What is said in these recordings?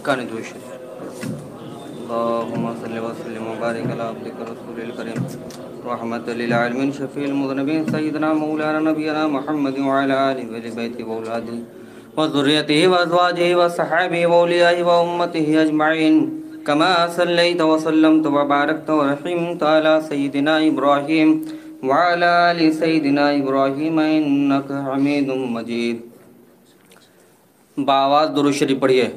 حقانی درود شریف۔ اللهم صل وسلم وبارك على عبدك رسول الكريم رحمة للعالمين شفيع المذنبين سيدنا مولانا نبينا محمد وعلى آله وبيته وأولاده وذريته وأزواجه وصحابه وأوليائه وأمته أجمعين كما صليت وسلمت وباركت ورحمت على سيدنا إبراهيم وعلى آل سيدنا إبراهيم إنك حميد مجيد۔ بآواز درود شریف پڑھیے۔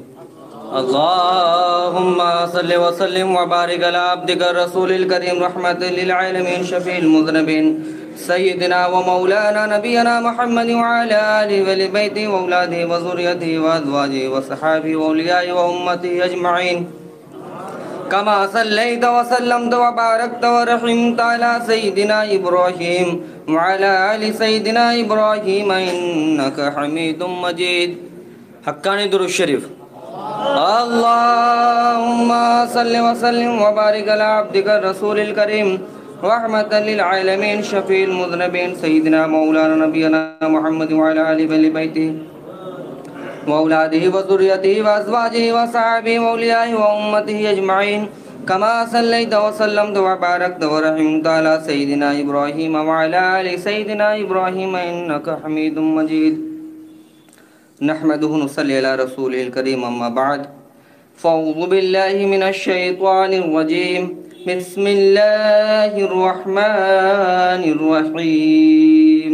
اللهم صل وسلم وبارك على عبدك الرسول الكريم رحمة للعالمين شفيع المذنبين سيدنا ومولانا نبينا محمد وعلى آله وبيته وأولاده وذريته وأزواجه وصحابه وأوليائه وأمته أجمعين كما صليت وسلمت وباركت ورحمت على سيدنا إبراهيم وعلى آل سيدنا إبراهيم إنك حميد مجيد۔ حقانی درود شریف۔ اللهم صل وسلم وبارك على عبدك الرسول الكريم رحمة للعالمين شفيع المذنبين سيدنا مولانا نبينا محمد وعلى آله وبيته وأولاده وذريته وأزواجه وصحابه وأوليائه وأمته أجمعين كما صليت وسلمت وباركت ورحمت على سيدنا إبراهيم وعلى آل سيدنا إبراهيم إنك حميد مجيد۔ نحمده ونصلي على رسوله الكريم أما بعد فأعوذ بالله من الشيطان الرجيم بسم الله الرحمن الرحيم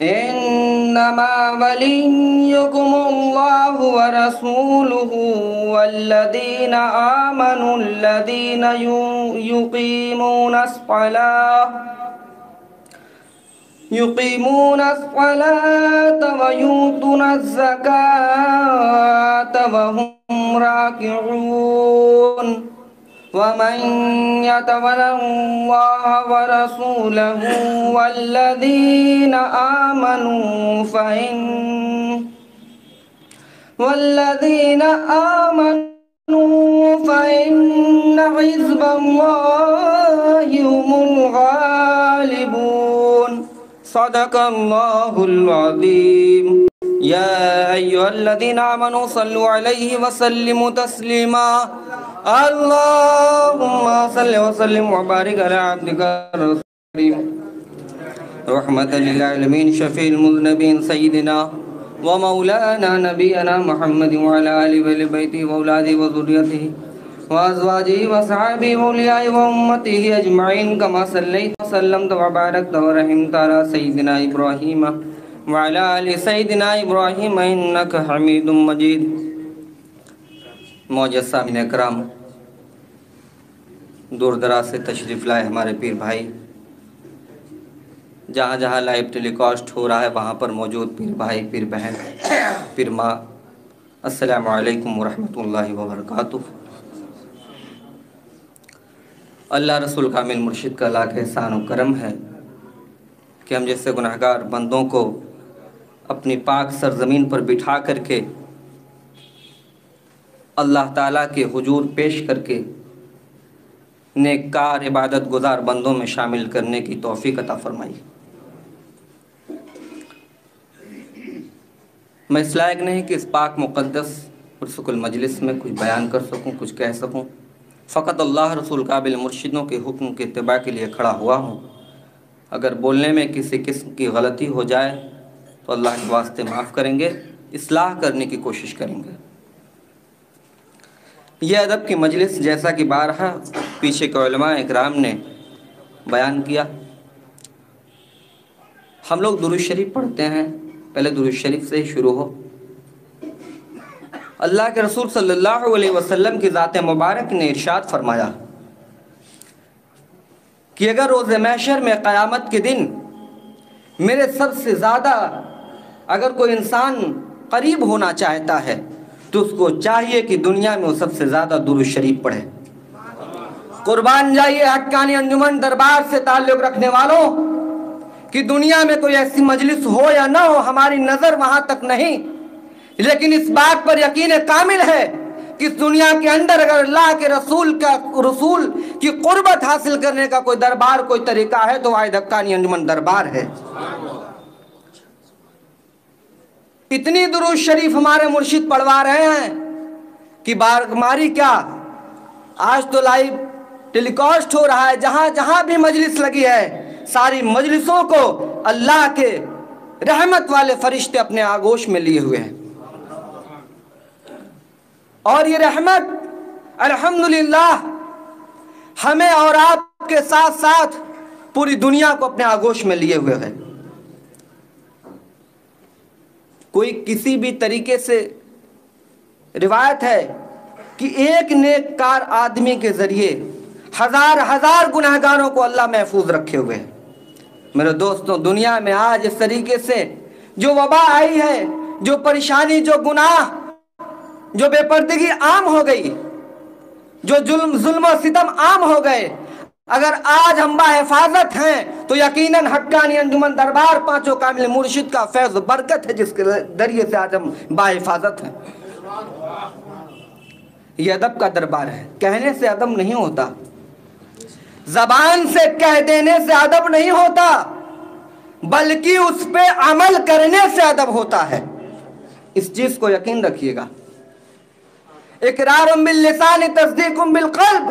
إنما وليكم الله ورسوله والذين آمنوا الذين يقيمون الصلاة ويؤتون الزكاة وهم راكعون ومن يتول الله ورسوله والذين آمنوا فإن حزب الله هم الغالبون۔ صدق الله العظيم۔ يا أيها الذين آمنوا صلوا عليه وسلموا تسليما۔ اللهم صل وسلم وبارك على عبدك الرسول الكريم رحمة للعالمين شفيع المذنبين سيدنا ومولانا نبينا محمد وعلى آله وبيته وأولاده وذريته وأزواجه وصحابه وأوليائه وأمته أجمعين كما صليت وسلمت وباركت ورحمت على سيدنا إبراهيم وعلى آل سيدنا إبراهيم إنك حميد مجيد۔ معزز سامعین اکرام، دور دراز سے تشریف لائے ہمارے پیر بھائی، جہاں جہاں لائیو ٹیلی کاسٹ ہو رہا ہے وہاں پر موجود پیر بھائی، پیر بہن، پیر ماں، السلام علیکم ورحمۃ اللہ وبرکاتہ۔ اللہ رسول کامل مرشد کا لاکھ احسان و کرم ہے کہ ہم جیسے گناہگار بندوں کو اپنی پاک سرزمین پر بٹھا کر کے اللہ تعالیٰ کے حضور پیش کر کے نیککار عبادت گزار بندوں میں شامل کرنے کی توفیق عطا فرمائی۔ میں اس لائق نہیں کہ اس پاک مقدس پرسکون المجلس میں کچھ بیان کر سکوں، کچھ کہہ سکوں، فقط اللہ رسول قابل مرشدوں کے حکم کے اتباع کے لیے کھڑا ہوا ہوں۔ اگر بولنے میں کسی قسم کی غلطی ہو جائے تو اللہ کے واسطے معاف کریں گے، اصلاح کرنے کی کوشش کریں گے۔ یہ ادب کی مجلس جیسا کہ بارہا پیچھے کے علماء اکرام نے بیان کیا، ہم لوگ درود شریف پڑھتے ہیں، پہلے درود شریف سے ہی شروع ہو۔ اللہ کے رسول صلی اللہ علیہ وسلم کی ذات مبارک نے ارشاد فرمایا کہ اگر روز محشر میں قیامت کے دن میرے سب سے زیادہ اگر کوئی انسان قریب ہونا چاہتا ہے تو اس کو چاہیے کہ دنیا میں وہ سب سے زیادہ درود شریف پڑھے۔ قربان جائیے حقانی انجمن دربار سے تعلق رکھنے والوں کہ دنیا میں کوئی ایسی مجلس ہو یا نہ ہو، ہماری نظر وہاں تک نہیں، لیکن اس بات پر یقین کامل ہے کہ اس دنیا کے اندر اگر اللہ کے رسول کی قربت حاصل کرنے کا کوئی دربار، کوئی طریقہ ہے تو واحد حقانی انجمن دربار ہے۔ اتنی درود شریف ہمارے مرشد پڑھوا رہے ہیں کہ بارگماری کیا، آج تو لائیو ٹیلی کاسٹ ہو رہا ہے، جہاں جہاں بھی مجلس لگی ہے ساری مجلسوں کو اللہ کے رحمت والے فرشتے اپنے آغوش میں لیے ہوئے ہیں، اور یہ رحمت الحمدللہ ہمیں اور آپ کے ساتھ ساتھ پوری دنیا کو اپنے آغوش میں لیے ہوئے ہے۔ کوئی کسی بھی طریقے سے روایت ہے کہ ایک نیک کار آدمی کے ذریعے ہزار ہزار گناہگاروں کو اللہ محفوظ رکھے ہوئے ہیں۔ میرے دوستوں، دنیا میں آج اس طریقے سے جو وبا آئی ہے، جو پریشانی، جو گناہ، جو بے پردگی عام ہو گئی، جو ظلم و ستم عام ہو گئے، اگر آج ہم باحفاظت ہیں تو یقیناً حقانی انجمن دربار پانچوں کامل مرشد کا فیض و برکت ہے، جس کے ذریعے سے آج ہم باحفاظت ہیں۔ یہ ادب کا دربار ہے، کہنے سے ادب نہیں ہوتا، زبان سے کہہ دینے سے ادب نہیں ہوتا، بلکہ اس پہ عمل کرنے سے ادب ہوتا ہے۔ اس چیز کو یقین رکھیے گا۔ اقرار باللسان تصدیق بالقلب،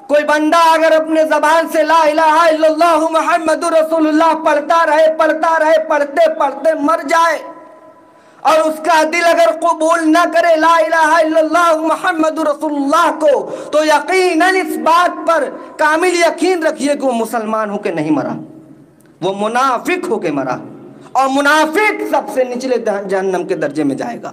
کوئی بندہ اگر اپنے زبان سے لا الہ الا اللہ محمد رسول اللہ پڑھتا رہے پڑھتے پڑھتے مر جائے، اور اس کا دل اگر قبول نہ کرے لا الہ الا اللہ محمد رسول اللہ کو، تو یقیناً اس بات پر کامل یقین رکھیے کہ وہ مسلمان ہو کے نہیں مرا، وہ منافق ہو کے مرا، اور منافق سب سے نچلے جہنم کے درجے میں جائے گا۔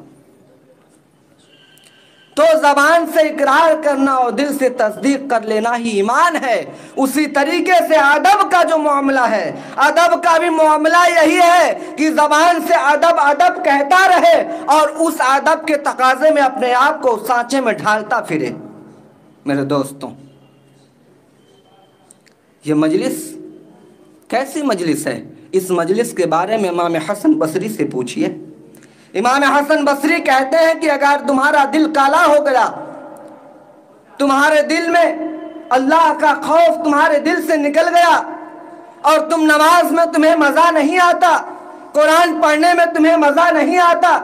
تو زبان سے اقرار کرنا اور دل سے تصدیق کر لینا ہی ایمان ہے۔ اسی طریقے سے ادب کا جو معاملہ ہے، ادب کا بھی معاملہ یہی ہے کہ زبان سے ادب ادب کہتا رہے، اور اس ادب کے تقاضے میں اپنے آپ کو سانچے میں ڈھالتا پھرے۔ میرے دوستوں، یہ مجلس کیسی مجلس ہے؟ اس مجلس کے بارے میں امام حسن بصری سے پوچھئے۔ امام حسن بصری کہتے ہیں کہ اگر تمہارا دل کالا ہو گیا، تمہارے دل میں اللہ کا خوف تمہارے دل سے نکل گیا، اور تم نماز میں تمہیں مزہ نہیں آتا، قرآن پڑھنے میں تمہیں مزہ نہیں آتا،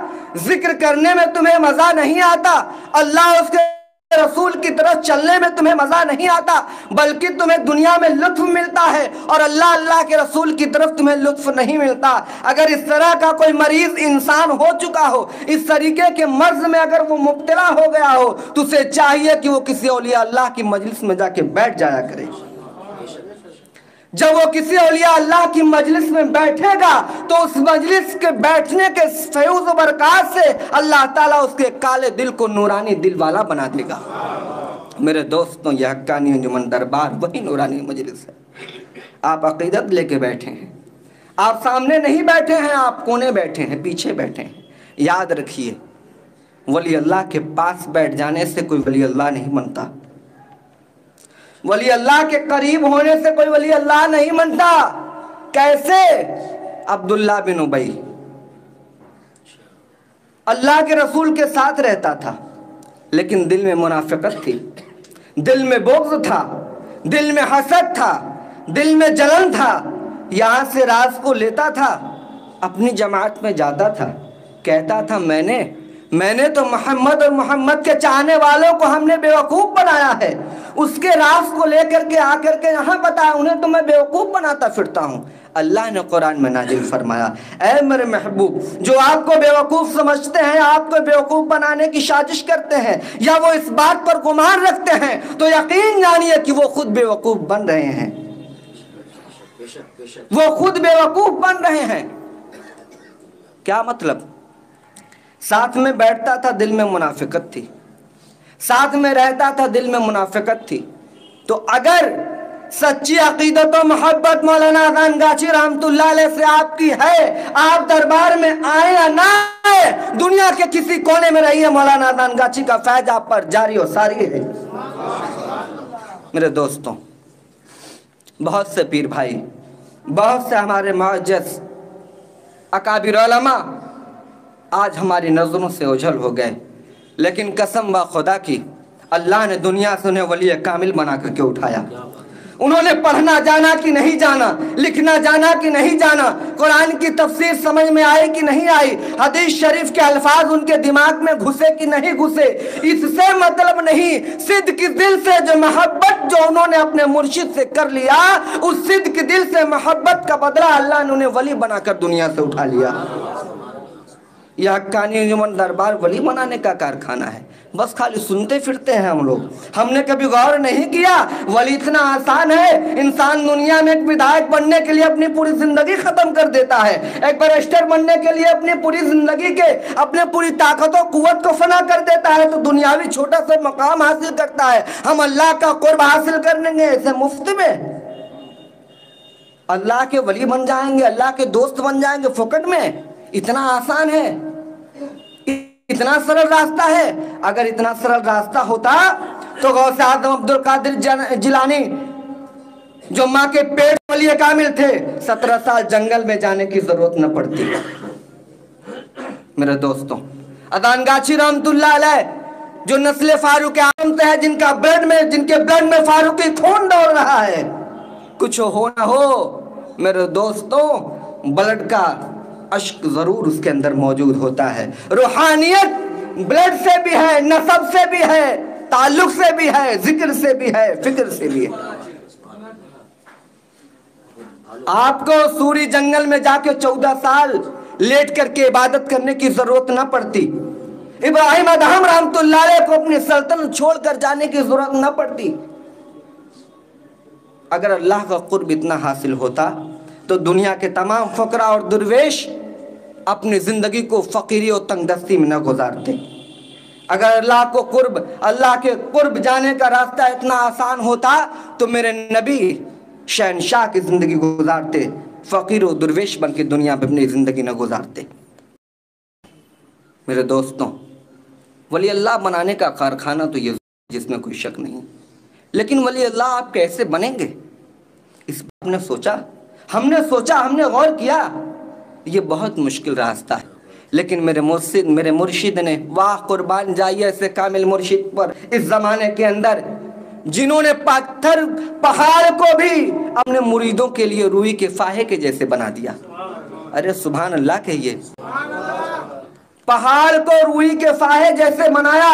ذکر کرنے میں تمہیں مزہ نہیں آتا، اللہ اس کے رسول کی طرف چلنے میں تمہیں مزہ نہیں آتا، بلکہ تمہیں دنیا میں لطف ملتا ہے اور اللہ کے رسول کی طرف تمہیں لطف نہیں ملتا، اگر اس طرح کا کوئی مریض انسان ہو چکا ہو، اس طریقے کے مرض میں اگر وہ مبتلا ہو گیا ہو، تو اسے چاہیے کہ وہ کسی اولیاء اللہ کی مجلس میں جا کے بیٹھ جایا کرے۔ جب وہ کسی اولیاء اللہ کی مجلس میں بیٹھے گا تو اس مجلس کے بیٹھنے کے فیض و برکات سے اللہ تعالیٰ اس کے کالے دل کو نورانی دل والا بنا دے گا۔ میرے دوستوں، یہ حقانی انجمن دربار وہی نورانی مجلس ہے۔ آپ عقیدت لے کے بیٹھے ہیں، آپ سامنے نہیں بیٹھے ہیں، آپ کونے بیٹھے ہیں، پیچھے بیٹھے ہیں۔ یاد رکھیے، ولی اللہ کے پاس بیٹھ جانے سے کوئی ولی اللہ نہیں بنتا، ولی اللہ کے قریب ہونے سے کوئی ولی اللہ نہیں بنتا۔ کیسے؟ عبداللہ بن ابی اللہ کے رسول کے ساتھ رہتا تھا، لیکن دل میں منافقت تھی، دل میں بغض تھا، دل میں حسد تھا، دل میں جلن تھا۔ یہاں سے راز کو لیتا تھا، اپنی جماعت میں جاتا تھا، کہتا تھا میں نے تو محمد اور محمد کے چاہنے والوں کو ہم نے بیوقوف بنایا ہے، اس کے راز کو لے کر کے آ کر کے یہاں بتایا، انہیں تو میں بیوقوف بناتا پھرتا ہوں۔ اللہ نے قرآن میں نازل فرمایا، اے میرے محبوب، جو آپ کو بیوقوف سمجھتے ہیں، آپ کو بیوقوف بنانے کی سازش کرتے ہیں، یا وہ اس بات پر گمان رکھتے ہیں، تو یقین جانیے کہ وہ خود بیوقوف بن رہے ہیں، وہ خود بیوقوف بن رہے ہیں۔ کیا مطلب؟ ساتھ میں بیٹھتا تھا، دل میں منافقت تھی، ساتھ میں رہتا تھا، دل میں منافقت تھی۔ تو اگر سچی عقیدت و محبت مولانا اذان گاچی رحمت اللہ علیہ سے آپ کی ہے، آپ دربار میں آئے یا نہ آئے، دنیا کے کسی کونے میں رہیے، مولانا اذان گاچی کا فیض آپ پر جاری و ساری ہے۔ میرے دوستوں، بہت سے پیر بھائی، بہت سے ہمارے معزز اکابر علماء آج ہماری نظروں سے اوجھل ہو گئے، لیکن قسم با خدا کی، اللہ نے دنیا سے انہیں ولی کامل بنا کر کے اٹھایا، انہوں نے پڑھنا جانا کہ نہیں جانا، لکھنا جانا کہ نہیں جانا، قرآن کی تفسیر سمجھ میں آئی کہ نہیں آئی، حدیث شریف کے الفاظ ان کے دماغ میں گھسے کہ نہیں گھسے، اس سے مطلب نہیں، صدق دل سے جو محبت جو انہوں نے اپنے مرشد سے کر لیا، اس صدق دل سے محبت کا بدلہ اللہ نے انہیں ولی بنا کر دنیا سے اٹھا لیا۔ یہ حقانی انجمن دربار ولی بنانے کا کارخانہ ہے، بس خالی سنتے پھرتے ہیں ہم لوگ۔ ہم نے کبھی غور نہیں کیا ولی اتنا آسان ہے، انسان دنیا میں ایک ودھائک بننے کے لیے اپنی پوری زندگی ختم کر دیتا ہے، ایک بیرسٹر بننے کے لیے اپنی پوری زندگی کے اپنے پوری طاقت و قوت کو فنا کر دیتا ہے، تو دنیاوی چھوٹا سا مقام حاصل کرتا ہے۔ ہم اللہ کا قرب حاصل کر لیں گے ایسے مفت میں، اللہ کے ولی بن جائیں گے، اللہ کے دوست بن جائیں گے فوکٹ میں، اتنا آسان ہے، اتنا سرل راستہ ہے۔ اگر اتنا سرل راستہ ہوتا تو غوث اعظم عبدالقادر جیلانی جو ماں کے پیٹ ولی کامل تھے، 17 سال جنگل میں جانے کی ضرورت نہ پڑتی۔ میرے دوستوں، اذان گاچھی رحمت اللہ علیہ جو نسل فاروق اعظم سے ہے، جن کے بلڈ میں فاروقی خون دوڑ رہا ہے، کچھ ہو نہ ہو میرے دوستوں، بلڈ کا عشق ضرور اس کے اندر موجود ہوتا ہے۔ روحانیت بلڈ سے بھی ہے، نسب سے بھی ہے، تعلق سے بھی ہے، ذکر سے بھی ہے، فکر سے بھی ہے۔ آپ کو سوری جنگل میں جا کے 14 سال لیٹ کر کے عبادت کرنے کی ضرورت نہ پڑتی، ابراہیم ادہم رحمت اللہ علیہ کو اپنی سلطنت چھوڑ کر جانے کی ضرورت نہ پڑتی۔ اگر اللہ کا قرب اتنا حاصل ہوتا تو دنیا کے تمام فقراء اور درویش اپنی زندگی کو فقیری اور تنگ دستی میں نہ گزارتے۔ اگر اللہ کے قرب جانے کا راستہ اتنا آسان ہوتا تو میرے نبی شہنشاہ کی زندگی گزارتے، فقیر و درویش بن کے دنیا پہ اپنی زندگی نہ گزارتے۔ میرے دوستوں، ولی اللہ بنانے کا کارخانہ تو یہ جس میں کوئی شک نہیں، لیکن ولی اللہ آپ کیسے بنیں گے، اس پر ہم نے سوچا، ہم نے غور کیا، یہ بہت مشکل راستہ ہے۔ لیکن میرے مرشد نے، واہ قربان جائیے ایسے کامل مرشد پر اس زمانے کے اندر، جنہوں نے پہاڑ کو بھی اپنے مریدوں کے لیے روئی کے فاہے کے جیسے بنا دیا۔ ارے سبحان اللہ کہیے، پہاڑ کو روئی کے فاہے جیسے بنایا۔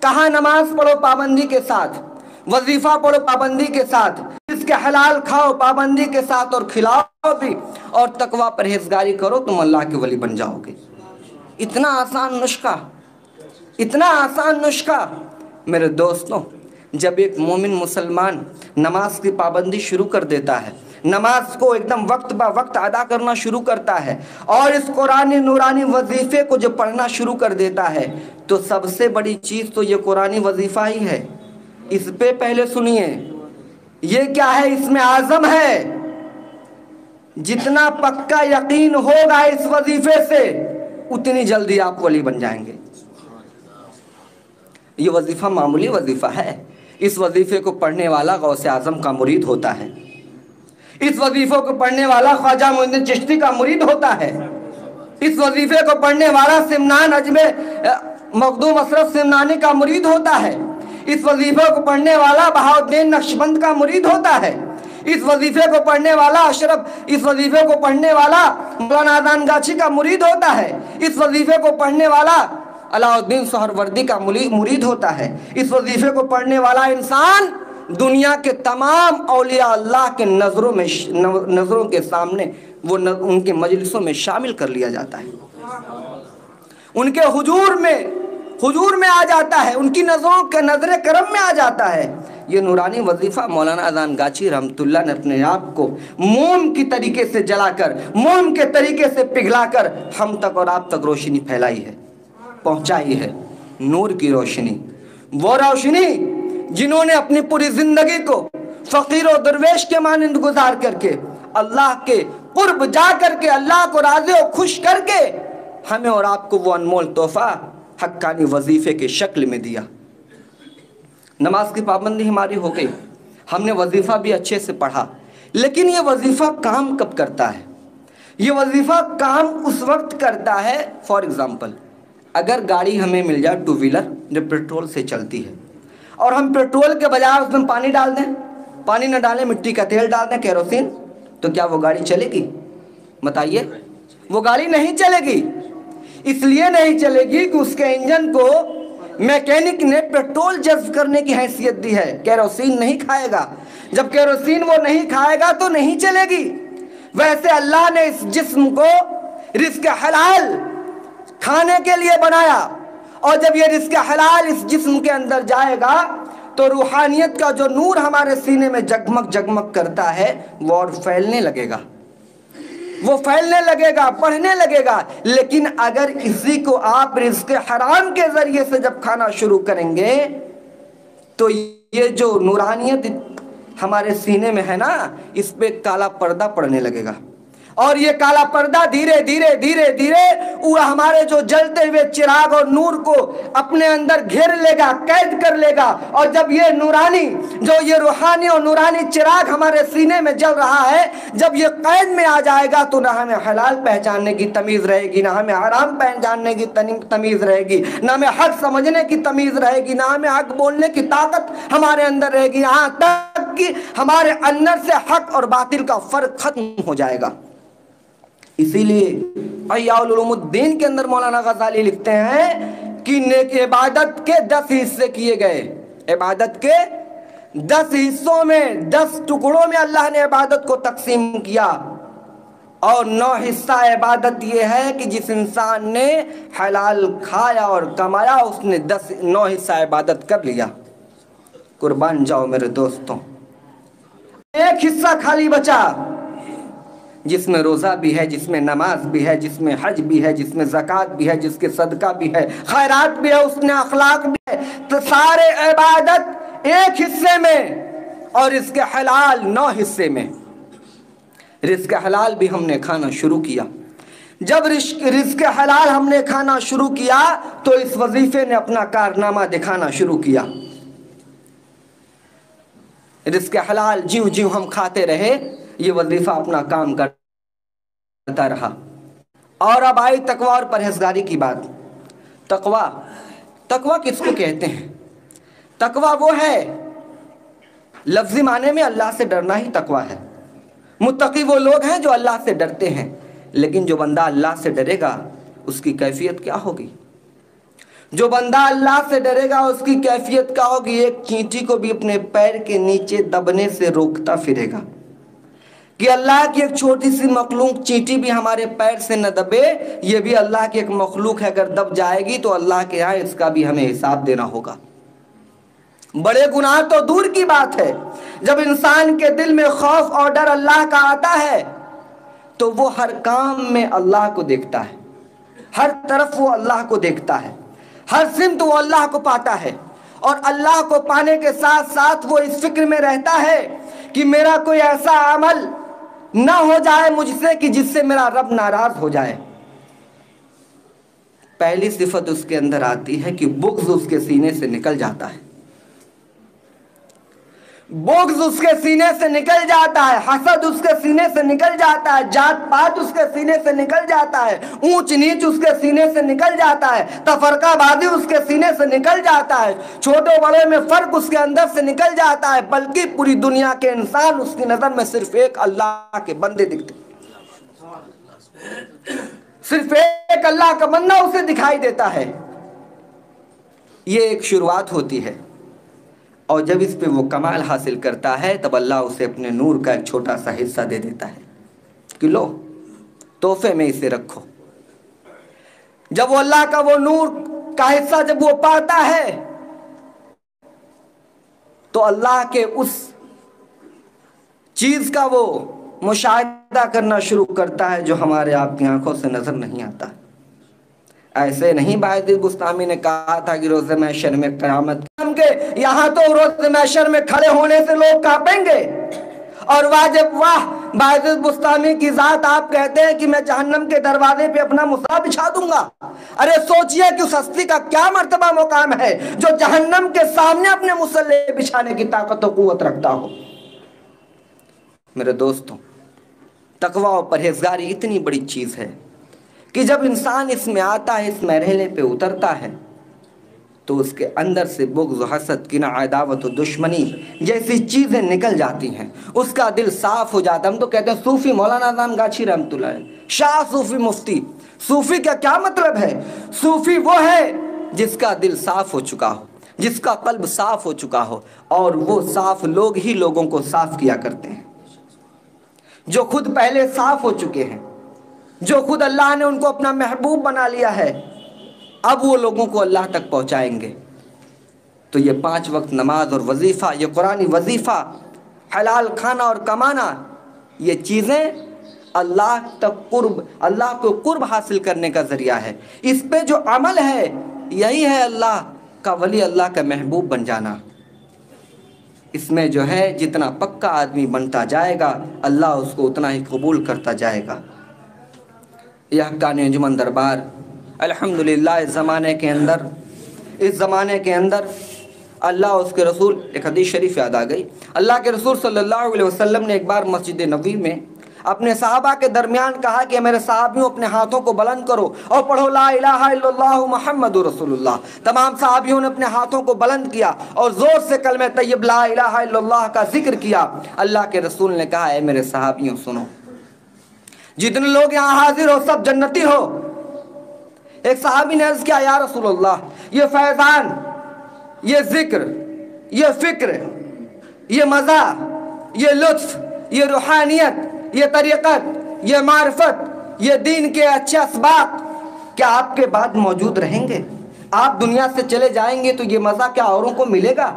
کہاں نماز پڑھو پابندی کے ساتھ، وظیفہ پڑھو پابندی کے ساتھ، اس کے حلال کھاؤ پابندی کے ساتھ اور کھلاؤ بھی، اور تقوی پرہیزگاری کرو، تم اللہ کے ولی بن جاؤ گے۔ اتنا آسان نسخہ۔ میرے دوستوں، جب ایک مومن مسلمان نماز کی پابندی شروع کر دیتا ہے، نماز کو ایک دم وقت با وقت ادا کرنا شروع کرتا ہے، اور اس قرآنی نورانی وظیفے کو جب پڑھنا شروع کر دیتا ہے، تو سب سے بڑی چیز تو یہ قرآنی وظیفہ ہی ہے۔ اس پہ پہلے سنیے، یہ کیا ہے، اس میں اعظم ہے۔ جتنا پکا یقین ہوگا اس وظیفے سے، اتنی جلدی آپ ولی بن جائیں گے۔ یہ وظیفہ معمولی وظیفہ ہے، اس وظیفے کو پڑھنے والا غوث اعظم کا مرید ہوتا ہے، اس وظیفے کو پڑھنے والا خواجہ معین الدین چشتی کا مرید ہوتا ہے، اس وظیفے کو پڑھنے والا سمنان مخدوم اشرف سمنانی کا مرید ہوتا ہے، اس وظیفے کو پڑھنے والا بہاؤالدین نقشبند کا مرید ہوتا ہے، اس وظیفے کو پڑھنے والا مولانا اذان گاچھی کا مرید ہوتا ہے، اس وظیفے کو پڑھنے والا علاء الدین سہروردی کا مرید ہوتا ہے، اس وظیفے کو پڑھنے والا انسان دنیا کے تمام اولیاء اللہ کے نظروں کے سامنے وہ ان کے مجلسوں میں شامل کر لیا جاتا ہے، ان کے حضور میں آ جاتا ہے، ان کی نظر کرم میں آ جاتا ہے۔ یہ نورانی وظیفہ مولانا اذان گاچھی رحمت اللہ نے اپنے آپ کو موم کی طریقے سے جلا کر، موم کے طریقے سے پگھلا کر ہم تک اور آپ تک روشنی پھیلائی ہے، پہنچائی ہے، نور کی روشنی، وہ روشنی جنہوں نے اپنی پوری زندگی کو فقیر و درویش کے مانند گزار کر کے، اللہ کے قرب جا کر کے، اللہ کو راضی و خوش کر کے ہمیں اور آپ کو وہ انمول تحفہ حقانی وظیفے کے شکل میں دیا۔ نماز کی پابندی ہماری ہو گئی، ہم نے وظیفہ بھی اچھے سے پڑھا، لیکن یہ وظیفہ کام کب کرتا ہے؟ یہ وظیفہ کام اس وقت کرتا ہے، فار ایگزامپل اگر گاڑی ہمیں مل جائے ٹو ویلر جو پیٹرول سے چلتی ہے، اور ہم پیٹرول کے بجائے اس میں پانی ڈال دیں پانی نہ ڈالیں، مٹی کا تیل ڈال دیں، کیروسین، تو کیا وہ گاڑی چلے گی؟ بتائیے، وہ گاڑی نہیں چلے گی۔ اس لیے نہیں چلے گی کہ اس کے انجن کو میکینک نے پیٹرول جذب کرنے کی حیثیت دی ہے، کیروسین نہیں کھائے گا۔ جب کیروسین وہ نہیں کھائے گا تو نہیں چلے گی۔ ویسے اللہ نے اس جسم کو رزق حلال کھانے کے لیے بنایا، اور جب یہ رزق حلال اس جسم کے اندر جائے گا تو روحانیت کا جو نور ہمارے سینے میں جگمگ جگمگ کرتا ہے وہ اور پھیلنے لگے گا، وہ پھیلنے لگے گا، پڑھنے لگے گا۔ لیکن اگر اسی کو آپ رزق حرام کے ذریعے سے جب کھانا شروع کریں گے تو یہ جو نورانیت ہمارے سینے میں ہے نا، اس پہ کالا پردہ پڑنے لگے گا، اور یہ کالا پردہ دھیرے دھیرے دھیرے دھیرے وہ ہمارے جو جلتے ہوئے چراغ اور نور کو اپنے اندر گھیر لے گا، قید کر لے گا۔ اور جب یہ نورانی، جو یہ روحانی اور نورانی چراغ ہمارے سینے میں جل رہا ہے، جب یہ قید میں آ جائے گا تو نہ ہمیں حلال پہچاننے کی تمیز رہے گی، نہ ہمیں حرام پہچاننے کی تمیز رہے گی، نہ ہمیں حق سمجھنے کی تمیز رہے گی، نہ ہمیں حق بولنے کی طاقت ہمارے اندر رہے گی، یہاں تک کہ ہمارے اندر سے حق اور باطل کا فرق ختم ہو جائے گا۔ اسی لیے احیاء العلوم الدین کے اندر مولانا غزالی لکھتے ہیں کہ نیک عبادت کے 10 حصے کیے گئے، عبادت کے 10 حصوں میں 10 ٹکڑوں میں اللہ نے عبادت کو تقسیم کیا، اور 9 حصہ عبادت یہ ہے کہ جس انسان نے حلال کھایا اور کمایا اس نے 9 حصہ عبادت کر لیا۔ قربان جاؤ میرے دوستوں، ایک حصہ خالی بچا جس میں روزہ بھی ہے، جس میں نماز بھی ہے، جس میں حج بھی ہے، جس میں زکوٰۃ بھی ہے، جس کے صدقہ بھی ہے، خیرات بھی ہے، اس میں اخلاق بھی ہے۔ تو سارے عبادت ایک حصے میں اور رزق حلال 9 حصے میں۔ رزق حلال بھی ہم نے کھانا شروع کیا۔ جب رزق حلال ہم نے کھانا شروع کیا تو اس وظیفے نے اپنا کارنامہ دکھانا شروع کیا۔ رزق حلال جیوں جیوں ہم کھاتے رہے یہ وظیفہ اپنا کام کرتا رہا۔ اور اب آئی تقوی اور پرہیزگاری کی بات۔ تقوی کس کو کہتے ہیں؟ تقوی وہ ہے، لفظی معنی میں اللہ سے ڈرنا ہی تقوی ہے۔ متقی وہ لوگ ہیں جو اللہ سے ڈرتے ہیں، لیکن جو بندہ اللہ سے ڈرے گا اس کی کیفیت کیا ہوگی؟ جو بندہ اللہ سے ڈرے گا اس کی کیفیت کیا ہوگی؟ ایک چینٹی کو بھی اپنے پیر کے نیچے دبنے سے روکتا پھرے گا کہ اللہ کی ایک چھوٹی سی مخلوق چینٹی بھی ہمارے پیر سے نہ دبے، یہ بھی اللہ کی ایک مخلوق ہے، اگر دب جائے گی تو اللہ کے یہاں اس کا بھی ہمیں حساب دینا ہوگا۔ بڑے گناہ تو دور کی بات ہے، جب انسان کے دل میں خوف اور ڈر اللہ کا آتا ہے تو وہ ہر کام میں اللہ کو دیکھتا ہے، ہر طرف وہ اللہ کو دیکھتا ہے، ہر سمت وہ اللہ کو پاتا ہے، اور اللہ کو پانے کے ساتھ ساتھ وہ اس فکر میں رہتا ہے کہ میرا کوئی ایسا عمل نہ ہو جائے مجھ سے کہ جس سے میرا رب ناراض ہو جائے۔ پہلی صفت اس کے اندر آتی ہے کہ بغض اس کے سینے سے نکل جاتا ہے، بغض اس کے سینے سے نکل جاتا ہے، حسد اس کے سینے سے نکل جاتا ہے، جات پات اس کے سینے سے نکل جاتا ہے، اونچ نیچ اس کے سینے سے نکل جاتا ہے، تفرقہ بازی اس کے سینے سے نکل جاتا ہے، چھوٹے بڑے میں فرق اس کے اندر سے نکل جاتا ہے، بلکہ پوری دنیا کے انسان اس کی نظر میں صرف ایک اللہ کے بندے دکھتے، صرف ایک اللہ کا بندہ اسے دکھائی دیتا ہے۔ یہ ایک شروعات ہوتی ہے، اور جب اس پہ وہ کمال حاصل کرتا ہے تب اللہ اسے اپنے نور کا ایک چھوٹا سا حصہ دے دیتا ہے کہ لو تحفے میں اسے رکھو۔ جب وہ اللہ کا وہ نور کا حصہ جب وہ پاتا ہے تو اللہ کے اس چیز کا وہ مشاہدہ کرنا شروع کرتا ہے جو ہمارے آپ کی آنکھوں سے نظر نہیں آتا۔ ایسے نہیں باعث بستامی نے کہا تھا کہ روز محشر میں قیامت کے یہاں تو روز محشر میں کھڑے ہونے سے لوگ کانپیں گے، اور واجب واہ باعث بستامی کی ذات آپ کہتے ہیں کہ میں جہنم کے دروازے پہ اپنا مصحف بچھا دوں گا۔ ارے سوچئے کہ اس ہستی کا کیا مرتبہ مقام ہے جو جہنم کے سامنے اپنے مصلے بچھانے کی طاقت و قوت رکھتا ہو۔ میرے دوستوں، تقوی و پرہیزگاری اتنی بڑی چیز ہے کہ جب انسان اس میں آتا ہے، اس مرحلے پہ اترتا ہے تو اس کے اندر سے بغض و حسد کینہ عداوت و دشمنی جیسی چیزیں نکل جاتی ہیں، اس کا دل صاف ہو جاتا ہے۔ ہم تو کہتے ہیں صوفی مولانا نظام گاچھی رحمۃ اللہ علیہ، شاہ صوفی مفتی۔ صوفی کا کیا مطلب ہے؟ صوفی وہ ہے جس کا دل صاف ہو چکا ہو، جس کا قلب صاف ہو چکا ہو، اور وہ صاف لوگ ہی لوگوں کو صاف کیا کرتے ہیں۔ جو خود پہلے صاف ہو چکے ہیں، جو خود اللہ نے ان کو اپنا محبوب بنا لیا ہے، اب وہ لوگوں کو اللہ تک پہنچائیں گے۔ تو یہ 5 وقت نماز اور وظیفہ، یہ قرآنی وظیفہ، حلال کھانا اور کمانا، یہ چیزیں اللہ تک قرب، اللہ کو قرب حاصل کرنے کا ذریعہ ہے۔ اس پہ جو عمل ہے یہی ہے اللہ کا ولی، اللہ کا محبوب بن جانا۔ اس میں جو ہے جتنا پکا آدمی بنتا جائے گا اللہ اس کو اتنا ہی قبول کرتا جائے گا۔ یہ حقانی انجمن دربار الحمدللہ اس زمانے کے اندر اللہ اس کے رسول، ایک حدیث شریف یاد آ گئی، اللہ کے رسول صلی اللہ علیہ وسلم نے ایک بار مسجد نبوی میں اپنے صحابہ کے درمیان کہا کہ میرے صحابیوں اپنے ہاتھوں کو بلند کرو اور پڑھو لا الہ الا اللہ محمد رسول اللہ۔ تمام صحابیوں نے اپنے ہاتھوں کو بلند کیا اور زور سے کلمہ طیب لا الہ الا اللہ کا ذکر کیا۔ اللہ کے رسول نے کہا اے میرے صحابیوں سنو، جتنے لوگ یہاں حاضر ہو سب جنتی ہو۔ ایک صحابی نے عرض کیا یا رسول اللہ، یہ فیضان، یہ ذکر، یہ فکر، یہ مزہ، یہ لطف، یہ روحانیت، یہ طریقت، یہ معرفت، یہ دین کے اچھے اسباق کیا آپ کے بعد موجود رہیں گے؟ آپ دنیا سے چلے جائیں گے تو یہ مزہ کیا اوروں کو ملے گا؟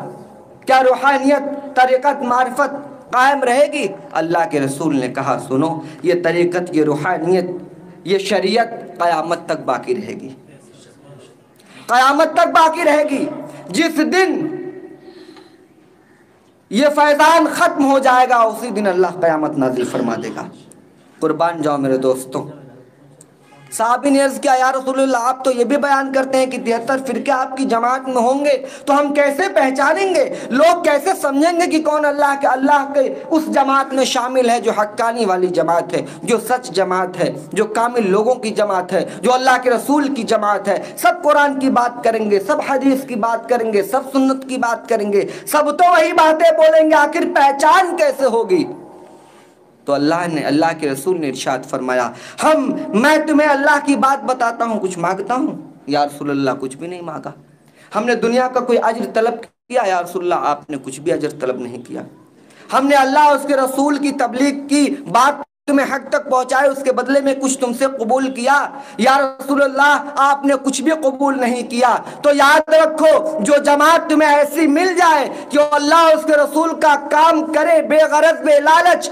کیا روحانیت، طریقت، معرفت قائم رہے گی؟ اللہ کے رسول نے کہا سنو، یہ طریقت، یہ روحانیت، یہ شریعت قیامت تک باقی رہے گی، قیامت تک باقی رہے گی۔ جس دن یہ فیضان ختم ہو جائے گا اسی دن اللہ قیامت نازل فرما دے گا۔ قربان جاؤ میرے دوستوں۔ صحابی نے عرض کیا یا رسول اللہ، آپ تو یہ بھی بیان کرتے ہیں کہ 73 فرقے آپ کی جماعت میں ہوں گے، تو ہم کیسے پہچانیں گے؟ لوگ کیسے سمجھیں گے کہ کون اللہ کے اس جماعت میں شامل ہے جو حقانی والی جماعت ہے، جو سچ جماعت ہے، جو کامل لوگوں کی جماعت ہے، جو اللہ کے رسول کی جماعت ہے؟ سب قرآن کی بات کریں گے، سب حدیث کی بات کریں گے، سب سنت کی بات کریں گے، سب تو وہی باتیں بولیں گے، آخر پہچان کیسے ہوگی؟ تو اللہ کے رسول نے ارشاد فرمایا میں تمہیں اللہ کی بات بتاتا ہوں، کچھ مانگتا ہوں؟ یا رسول اللہ کچھ بھی نہیں مانگا۔ ہم نے دنیا کا کوئی اجر طلب کیا؟ یا رسول اللہ آپ نے کچھ بھی اجر طلب نہیں کیا۔ ہم نے اللہ اس کے رسول کی تبلیغ کی بات تمہیں حق تک پہنچائے، اس کے بدلے میں کچھ تم سے قبول کیا؟ یا رسول اللہ آپ نے کچھ بھی قبول نہیں کیا۔ تو یاد رکھو، جو جماعت تمہیں ایسی مل جائے کہ اللہ اس کے رسول کا کام کرے بے غرض بے لالچ،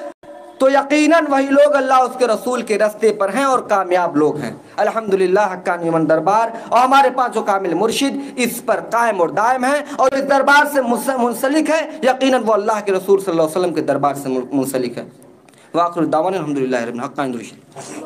تو یقیناً وہی لوگ اللہ اس کے رسول کے رستے پر ہیں اور کامیاب لوگ ہیں۔ الحمدللہ حقانی من دربار اور ہمارے 5 کامل مرشد اس پر قائم اور دائم ہیں اور اس دربار سے منسلک ہے، یقیناً وہ اللہ کے رسول صلی اللہ علیہ وسلم کے دربار سے منسلک ہے۔ وآخر دعوانا الحمدللہ رب العالمین۔ حقانی درود۔